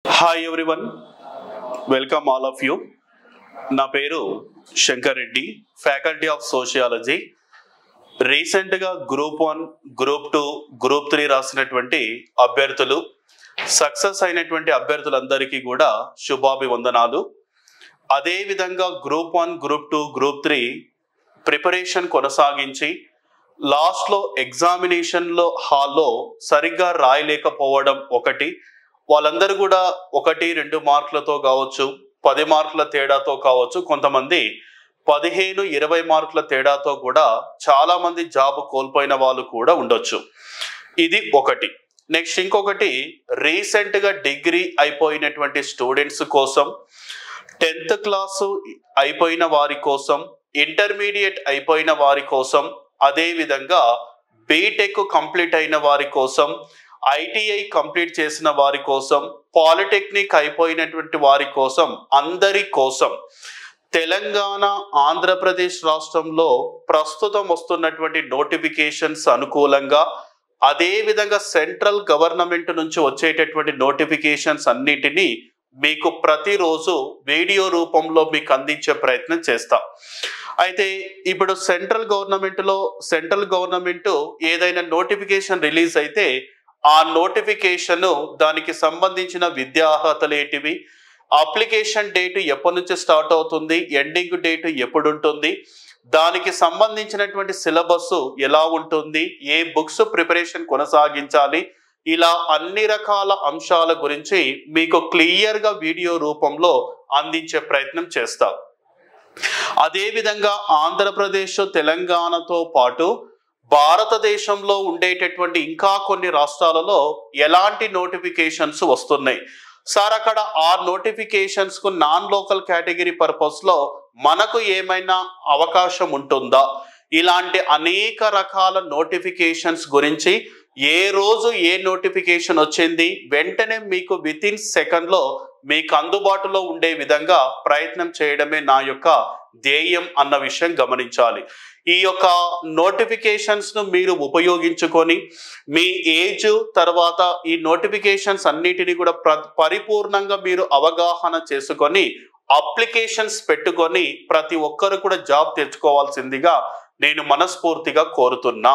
Hi everyone, welcome all of you. నా పేరు Shankar Reddy, faculty of sociology. రీసెంట్గా గ్రూప్ 1, గ్రూప్ 2, గ్రూప్ 3 రాసినటువంటి అభ్యర్థులు, సక్సెస్ అయినటువంటి అభ్యర్థులందరికీ కూడా శుభాభివందనాలు. అదేవిధంగా గ్రూప్ 1, గ్రూప్ 2, గ్రూప్ 3 ప్రిపరేషన్ కొనసాగించి లాస్ట్లో ఎగ్జామినేషన్లో హాల్లో సరిగ్గా రాయలేకపోవడం ఒకటి, వాళ్ళందరూ కూడా 1-2 మార్కులతో కావచ్చు, 10 మార్కుల తేడాతో కావచ్చు, కొంతమంది 15-20 మార్కుల తేడాతో కూడా చాలా మంది జాబ్ కోల్పోయిన వాళ్ళు కూడా ఉండొచ్చు. ఇది ఒకటి. నెక్స్ట్ ఇంకొకటి, రీసెంట్గా డిగ్రీ అయిపోయినటువంటి స్టూడెంట్స్ కోసం, 10th క్లాసు అయిపోయిన వారి కోసం, ఇంటర్మీడియట్ అయిపోయిన వారి కోసం, అదేవిధంగా బీటెక్ కంప్లీట్ అయిన వారి కోసం, ఐటీఐ కంప్లీట్ చేసిన వారి కోసం, పాలిటెక్నిక్ అయిపోయినటువంటి వారి కోసం, అందరి కోసం తెలంగాణ, ఆంధ్రప్రదేశ్ రాష్ట్రంలో ప్రస్తుతం వస్తున్నటువంటి నోటిఫికేషన్స్ అనుకూలంగా, అదేవిధంగా సెంట్రల్ గవర్నమెంట్ నుంచి వచ్చేటటువంటి నోటిఫికేషన్స్ అన్నిటినీ మీకు ప్రతిరోజు వీడియో రూపంలో మీకు అందించే ప్రయత్నం చేస్తాం. అయితే ఇప్పుడు సెంట్రల్ గవర్నమెంట్ ఏదైనా నోటిఫికేషన్ రిలీజ్ అయితే ఆ నోటిఫికేషన్, దానికి సంబంధించిన విద్యా అర్హతలు ఏంటివి, అప్లికేషన్ డేట్ ఎప్పటి నుంచి స్టార్ట్ అవుతుంది, ఎండింగ్ డేట్ ఎప్పుడు ఉంటుంది, దానికి సంబంధించినటువంటి సిలబస్ ఎలా ఉంటుంది, ఏ బుక్స్ ప్రిపరేషన్ కొనసాగించాలి, ఇలా అన్ని రకాల అంశాల గురించి మీకు క్లియర్గా వీడియో రూపంలో అందించే ప్రయత్నం చేస్తాం. అదేవిధంగా ఆంధ్రప్రదేశ్, తెలంగాణతో పాటు భారతదేశంలో ఉండేటటువంటి ఇంకా కొన్ని రాష్ట్రాలలో ఎలాంటి నోటిఫికేషన్స్ వస్తున్నాయి సార్, అక్కడ ఆ నోటిఫికేషన్స్కు నాన్ లోకల్ కేటగిరీ పర్పస్లో మనకు ఏమైనా అవకాశం ఉంటుందా, ఇలాంటి అనేక రకాల నోటిఫికేషన్స్ గురించి ఏ రోజు ఏ నోటిఫికేషన్ వచ్చింది వెంటనే మీకు వితిన్ సెకండ్లో మీకు అందుబాటులో ఉండే విధంగా ప్రయత్నం చేయడమే నా యొక్క ధ్యేయం అన్న విషయం గమనించాలి. ఈ యొక్క నోటిఫికేషన్స్ను మీరు ఉపయోగించుకొని మీ ఏజ్ తర్వాత ఈ నోటిఫికేషన్స్ అన్నిటినీ కూడా పరిపూర్ణంగా మీరు అవగాహన చేసుకొని అప్లికేషన్స్ పెట్టుకొని ప్రతి ఒక్కరు కూడా జాబ్ తెచ్చుకోవాల్సిందిగా నేను మనస్ఫూర్తిగా కోరుతున్నా.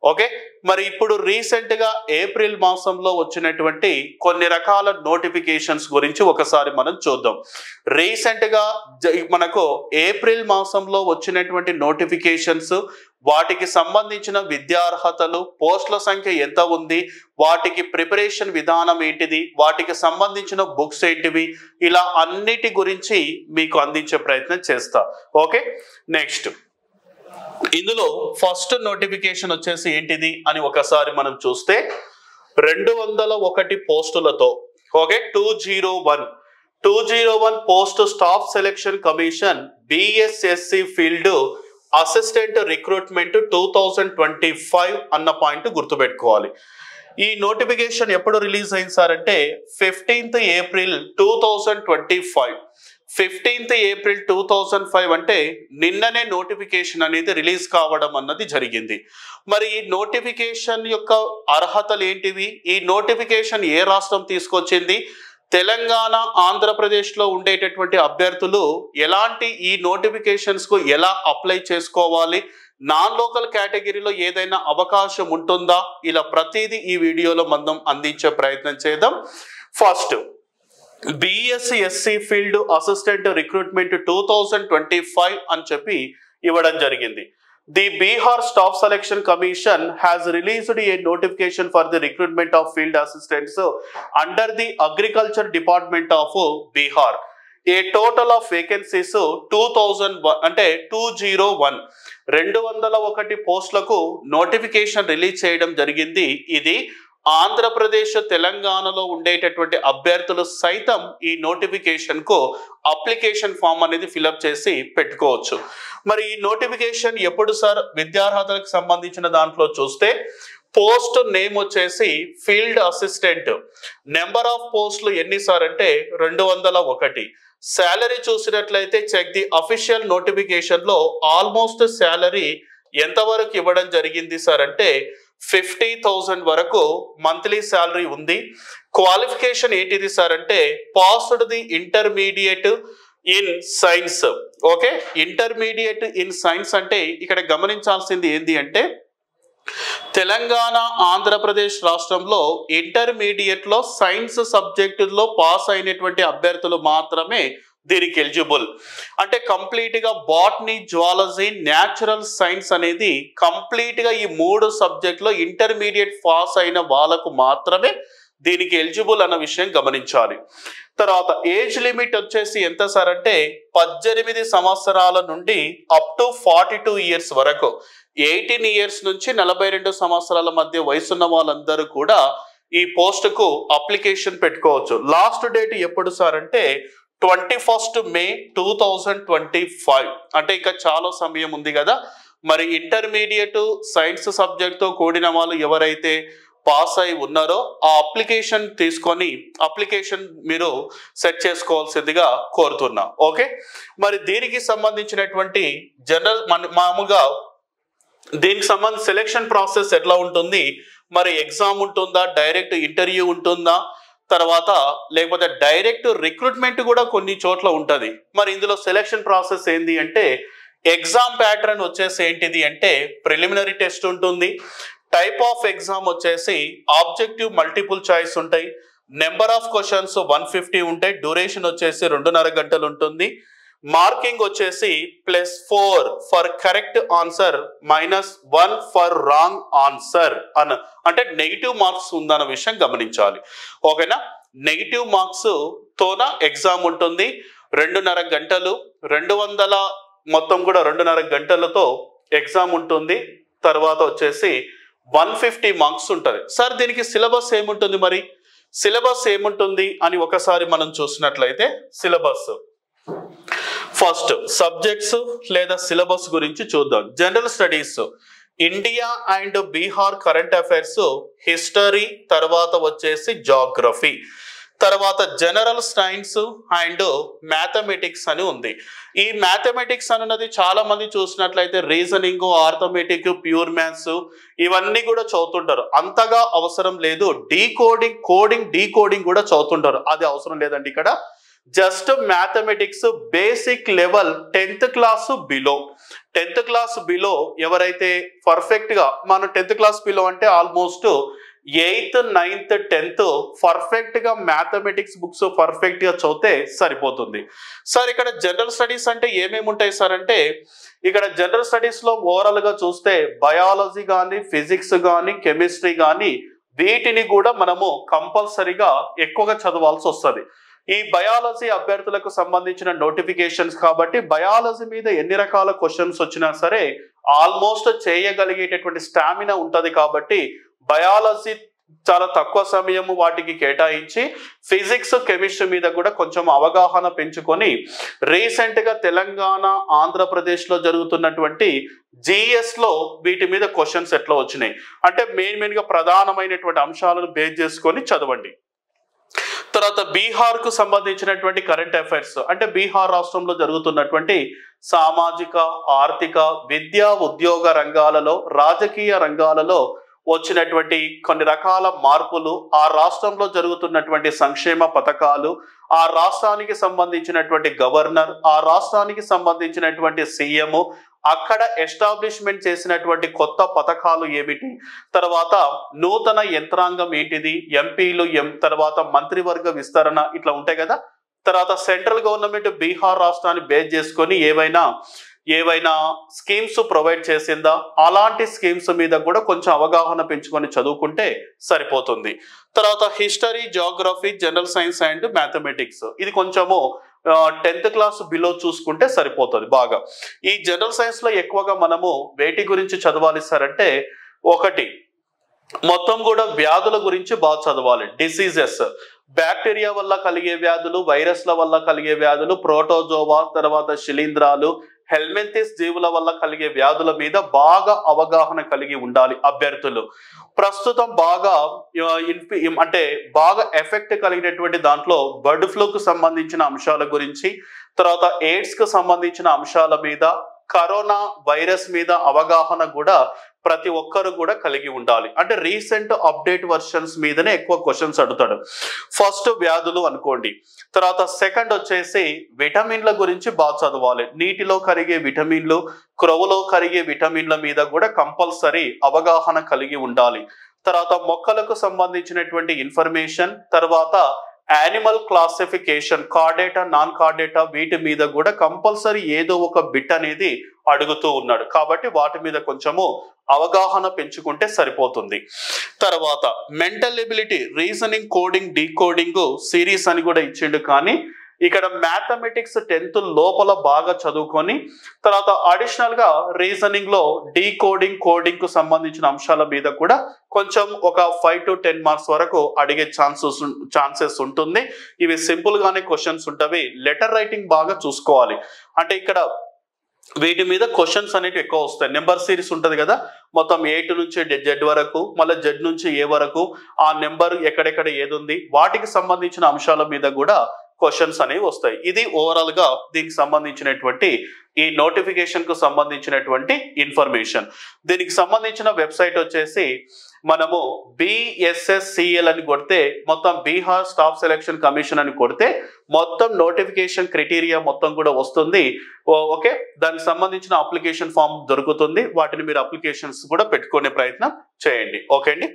ఓకే, మరి ఇప్పుడు రీసెంట్గా ఏప్రిల్ మాసంలో వచ్చినటువంటి కొన్ని రకాల నోటిఫికేషన్స్ గురించి ఒకసారి మనం చూద్దాం. రీసెంట్గా మనకు ఏప్రిల్ మాసంలో వచ్చినటువంటి నోటిఫికేషన్స్, వాటికి సంబంధించిన విద్యార్హతలు, పోస్టుల సంఖ్య ఎంత ఉంది, వాటికి ప్రిపరేషన్ విధానం ఏంటిది, వాటికి సంబంధించిన బుక్స్ ఏంటివి, ఇలా అన్నిటి గురించి మీకు అందించే ప్రయత్నం చేస్తా. ఓకే, నెక్స్ట్ ఇందులో ఫస్ట్ నోటిఫికేషన్ వచ్చేసి ఏంటిది అని ఒకసారి మనం చూస్తే 201 పోస్టులతో, okay, 201 post staff selection commission BSc field assistant recruitment 2025 అన్న పాయింట్ గుర్తుపెట్టుకోవాలి. ఈ నోటిఫికేషన్ ఎప్పుడు రిలీజ్ అయింది సార్ అంటే 15th ఏప్రిల్ 2025. 15th ఏప్రిల్ 2005 అంటే నిన్ననే నోటిఫికేషన్ అనేది రిలీజ్ కావడం అన్నది జరిగింది. మరి ఈ నోటిఫికేషన్ యొక్క అర్హతలు ఏంటివి, ఈ నోటిఫికేషన్ ఏ రాష్ట్రం తీసుకొచ్చింది, తెలంగాణ, ఆంధ్రప్రదేశ్లో ఉండేటటువంటి అభ్యర్థులు ఎలాంటి ఈ నోటిఫికేషన్స్కు ఎలా అప్లై చేసుకోవాలి, నాన్ లోకల్ కేటగిరీలో ఏదైనా అవకాశం ఉంటుందా, ఇలా ప్రతిదీ ఈ వీడియోలో మనం అందించే ప్రయత్నం చేద్దాం. First BSc field assistant recruitment 2025 అని చెప్పి ఇవ్వడం జరిగింది. The Bihar staff selection commission has released A notification for the recruitment of field assistants under the agriculture department of Bihar. A total of vacancies 2001 అంటే 201 పోస్టులకు నోటిఫికేషన్ రిలీజ్ చేయడం జరిగింది. ఇది ఆంధ్రప్రదేశ్, తెలంగాణలో ఉండేటటువంటి అభ్యర్థులు సైతం ఈ నోటిఫికేషన్కు అప్లికేషన్ ఫామ్ అనేది ఫిలప్ చేసి పెట్టుకోవచ్చు. మరి ఈ నోటిఫికేషన్ ఎప్పుడు సార్, విద్యార్హతలకు సంబంధించిన దాంట్లో చూస్తే పోస్ట్ నేమ్ వచ్చేసి ఫీల్డ్ అసిస్టెంట్, నెంబర్ ఆఫ్ పోస్టులు ఎన్ని సార్ అంటే 201. శాలరీ చూసినట్లయితే చెక్ ది అఫీషియల్ నోటిఫికేషన్ లో ఆల్మోస్ట్ శాలరీ ఎంతవరకు ఇవ్వడం జరిగింది సార్ అంటే 50,000 వరకు మంత్లీ శాలరీ ఉంది. క్వాలిఫికేషన్ ఏంటిది సార్ అంటే passed the intermediate in science. Okay, intermediate in science అంటే ఇక్కడ గమనించాల్సింది ఏంటి అంటే తెలంగాణ ఆంధ్రప్రదేశ్ రాష్ట్రంలో ఇంటర్మీడియట్ లో సైన్స్ సబ్జెక్టులో పాస్ అయినటువంటి అభ్యర్థులు మాత్రమే దీనికి ఎలిజిబుల్. అంటే కంప్లీట్ గా బాటనీ, జువాలజీ, న్యాచురల్ సైన్స్ అనేది కంప్లీట్ గా ఈ 3 సబ్జెక్టులో ఇంటర్మీడియట్ పాస్ అయిన వాళ్ళకు మాత్రమే దీనికి ఎలిజిబుల్ అన్న విషయం గమనించాలి. తర్వాత ఏజ్ లిమిట్ వచ్చేసి ఎంత సార్ అంటే 18 సంవత్సరాల నుండి అప్ టు 42 ఇయర్స్ వరకు, 18 ఇయర్స్ నుంచి 42 సంవత్సరాల మధ్య వయసున్న వాళ్ళందరూ కూడా ఈ పోస్ట్ కు అప్లికేషన్ పెట్టుకోవచ్చు. లాస్ట్ డేట్ ఎప్పుడు సార్ అంటే 21 మే 2025. అంటే ఇంకా చాలా సమయం ఉంది కదా. మరి ఇంటర్మీడియట్ సైన్స్ సబ్జెక్ట్ తో కూడిన వాళ్ళు ఎవరైతే పాస్ అయి ఉన్నారో ఆ అప్లికేషన్ తీసుకొని అప్లికేషన్ మీరు సెట్ చేసుకోవాల్సిందిగా కోరుతున్నా. ఓకే, మరి దీనికి సంబంధించినటువంటి జనరల్ మామూలుగా దీనికి సంబంధించి సెలెక్షన్ ప్రాసెస్ ఎట్లా ఉంటుంది, మరి ఎగ్జామ్ ఉంటుందా, డైరెక్ట్ ఇంటర్వ్యూ ఉంటుందా, తర్వాత లేకపోతే డైరెక్ట్ రిక్రూట్మెంట్ కూడా కొన్ని చోట్ల ఉంటుంది. మరి ఇందులో సెలెక్షన్ ప్రాసెస్ ఏంటి అంటే ఎగ్జామ్ ప్యాటర్న్ వచ్చేసి ఏంటిది అంటే ప్రిలిమినరీ టెస్ట్ ఉంటుంది. టైప్ ఆఫ్ ఎగ్జామ్ వచ్చేసి ఆబ్జెక్టివ్ మల్టిపుల్ చాయిస్ ఉంటాయి. నెంబర్ ఆఫ్ క్వశ్చన్స్ 150 ఉంటాయి. డ్యూరేషన్ వచ్చేసి 2.5 గంటలు ఉంటుంది. మార్కింగ్ వచ్చేసి +4 for correct answer, -1 for wrong answer అంటే నెగిటివ్ మార్క్స్ ఉందన్న విషయం గమనించాలి. ఓకేనా, నెగిటివ్ మార్క్స్ తోన ఎగ్జామ్ ఉంటుంది. 2.5 గంటలు, 200 మొత్తం కూడా 2.5 గంటలతో ఎగ్జామ్ ఉంటుంది. తర్వాత వచ్చేసి 150 మార్క్స్ ఉంటుంది. సార్ దీనికి సిలబస్ ఏముంటుంది, మరి సిలబస్ ఏముంటుంది అని ఒకసారి మనం చూసినట్లయితే సిలబస్ ఫస్ట్ సబ్జెక్ట్స్ లేదా సిలబస్ గురించి చూద్దాం. General studies, India and Bihar current affairs, history, తర్వాత వచ్చేసి జాగ్రఫీ, తర్వాత జనరల్ సైన్స్ అండ్ మ్యాథమెటిక్స్ అని ఉంది. ఈ మ్యాథమెటిక్స్ అన్నది చాలా మంది చూసినట్లయితే రీజనింగ్, ఆర్థమెటిక్, ప్యూర్ మ్యాథ్స్ ఇవన్నీ కూడా చదువుతుంటారు. అంతగా అవసరం లేదు. డీకోడింగ్ కూడా చదువుతుంటారు. అది అవసరం లేదండి. ఇక్కడ just mathematics basic level 10th class below, 10th class below ఎవరైతే పర్ఫెక్ట్ గా, మనం 10th క్లాస్ బిలో అంటే almost 8th, 9th, 10th perfect గా మ్యాథమెటిక్స్ బుక్స్ పర్ఫెక్ట్ గా చదివితే సరిపోతుంది. సార్ ఇక్కడ జనరల్ స్టడీస్ అంటే ఏమేమి ఉంటాయి సార్ అంటే ఇక్కడ జనరల్ స్టడీస్ లో ఓవరాల్ గా చూస్తే బయాలజీ కానీ, ఫిజిక్స్ కానీ, కెమిస్ట్రీ కానీ వీటిని కూడా మనము కంపల్సరీగా ఎక్కువగా చదవాల్సి వస్తుంది. ఈ బయాలజీ అభ్యర్థులకు సంబంధించిన నోటిఫికేషన్స్ కాబట్టి బయాలజీ మీద ఎన్ని రకాల క్వశ్చన్స్ వచ్చినా సరే ఆల్మోస్ట్ చేయగలిగేటటువంటి స్టామినా ఉంటుంది. కాబట్టి బయాలజీ చాలా తక్కువ సమయం వాటికి కేటాయించి ఫిజిక్స్, కెమిస్ట్రీ మీద కూడా కొంచెం అవగాహన పెంచుకొని రీసెంట్ గా తెలంగాణ, ఆంధ్రప్రదేశ్ లో జరుగుతున్నటువంటి జిఎస్ లో వీటి మీద క్వశ్చన్స్ ఎట్లా వచ్చినాయి అంటే మెయిన్ గా ప్రధానమైనటువంటి అంశాలను బేస్ చేసుకొని చదవండి. తర్వాత బీహార్ కు సంబంధించినటువంటి కరెంట్ అఫైర్స్ అంటే బీహార్ రాష్ట్రంలో జరుగుతున్నటువంటి సామాజిక, ఆర్థిక, విద్యా, ఉద్యోగ రంగాలలో, రాజకీయ రంగాలలో వచ్చినటువంటి కొన్ని రకాల మార్పులు, ఆ రాష్ట్రంలో జరుగుతున్నటువంటి సంక్షేమ పథకాలు, ఆ రాష్ట్రానికి సంబంధించినటువంటి గవర్నర్, ఆ రాష్ట్రానికి సంబంధించినటువంటి సీఎం, అక్కడ ఎస్టాబ్లిష్మెంట్ చేసినటువంటి కొత్త పథకాలు ఏమిటి, తర్వాత నూతన యంత్రాంగం ఏంటిది, ఎంపీలు, తర్వాత మంత్రివర్గ విస్తరణ ఇట్లా ఉంటాయి కదా. తర్వాత సెంట్రల్ గవర్నమెంట్ బీహార్ రాష్ట్రాన్ని బేస్ చేసుకొని ఏవైనా స్కీమ్స్ ప్రొవైడ్ చేసిందా, అలాంటి స్కీమ్స్ మీద కూడా కొంచెం అవగాహన పెంచుకొని చదువుకుంటే సరిపోతుంది. తర్వాత history, geography, general science and mathematics ఇది కొంచెము 10th క్లాస్ బిలో చూసుకుంటే సరిపోతుంది బాగా. ఈ జనరల్ సైన్స్ లో ఎక్కువగా మనము వేటి గురించి చదవాలి సార్ అంటే ఒకటి మొత్తం కూడా వ్యాధుల గురించి బాగా చదవాలి. డిసీజెస్, బ్యాక్టీరియా వల్ల కలిగే వ్యాధులు, వైరస్ల వల్ల కలిగే వ్యాధులు, ప్రోటోజోవా, తర్వాత శిలీంధ్రాలు, హెల్మెంతిస్ జీవుల వల్ల కలిగే వ్యాధుల మీద బాగా అవగాహన కలిగి ఉండాలి అభ్యర్థులు. ప్రస్తుతం బాగా ఎఫెక్ట్ కలిగినటువంటి దాంట్లో బర్డ్ ఫ్లూకు సంబంధించిన అంశాల గురించి, తర్వాత ఎయిడ్స్ కు సంబంధించిన అంశాల మీద, కరోనా వైరస్ మీద అవగాహన కూడా ప్రతి ఒక్కరు కూడా కలిగి ఉండాలి. అంటే రీసెంట్ అప్డేట్ వర్షన్స్ మీదనే ఎక్కువ క్వశ్చన్స్ అడుగుతాడు. ఫస్ట్ వ్యాధులు అనుకోండి, తర్వాత సెకండ్ వచ్చేసి విటమిన్ల గురించి బాగా చదవాలి. నీటిలో కరిగే విటమిన్లు, క్రొవ్వులో కరిగే విటమిన్ల మీద కూడా కంపల్సరీ అవగాహన కలిగి ఉండాలి. తర్వాత మొక్కలకు సంబంధించినటువంటి ఇన్ఫర్మేషన్, తర్వాత animal classification, Chordata, non Chordata, వీటి మీద కూడా కంపల్సరీ ఏదో ఒక బిట్ అనేది అడుగుతూ ఉన్నాడు. కాబట్టి వాటి మీద కొంచెము అవగాహన పెంచుకుంటే సరిపోతుంది. తర్వాత mental ability, reasoning, coding, decoding series అని కూడా ఇచ్చిండు. కానీ ఇక్కడ మ్యాథమెటిక్స్ 10th లోపల బాగా చదువుకొని తర్వాత అడిషనల్ గా రీజనింగ్ లో డీకోడింగ్, కోడింగ్ కు సంబంధించిన అంశాల మీద కూడా కొంచెం ఒక 5 to 10 మార్క్స్ వరకు అడిగే ఛాన్సెస్ ఉంటుంది. ఇవి సింపుల్ గానే క్వశ్చన్స్ ఉంటవి. లెటర్ రైటింగ్ బాగా చూసుకోవాలి. అంటే ఇక్కడ వీటి మీద క్వశ్చన్స్ అనేవి ఎక్కువ వస్తాయి. నెంబర్ సిరీస్ ఉంటది కదా, మొత్తం A నుంచి Z వరకు, మళ్ళీ Z నుంచి A వరకు, ఆ నెంబర్ ఎక్కడెక్కడ ఏది ఉంది, వాటికి సంబంధించిన అంశాల మీద కూడా క్వశ్చన్స్ అనేవి వస్తాయి. ఇది ఓవరాల్ గా దీనికి సంబంధించినటువంటి ఈ నోటిఫికేషన్ కు సంబంధించినటువంటి ఇన్ఫర్మేషన్. దీనికి సంబంధించిన వెబ్సైట్ వచ్చేసి మనము BSSCL అని కొడితే, మొత్తం బీహార్ స్టాఫ్ సెలక్షన్ కమిషన్ అని కొడితే మొత్తం నోటిఫికేషన్ క్రైటీరియా మొత్తం కూడా వస్తుంది. ఓకే, దానికి సంబంధించిన అప్లికేషన్ ఫామ్ దొరుకుతుంది. వాటిని మీరు అప్లికేషన్స్ కూడా పెట్టుకునే ప్రయత్నం చేయండి. ఓకే అండి.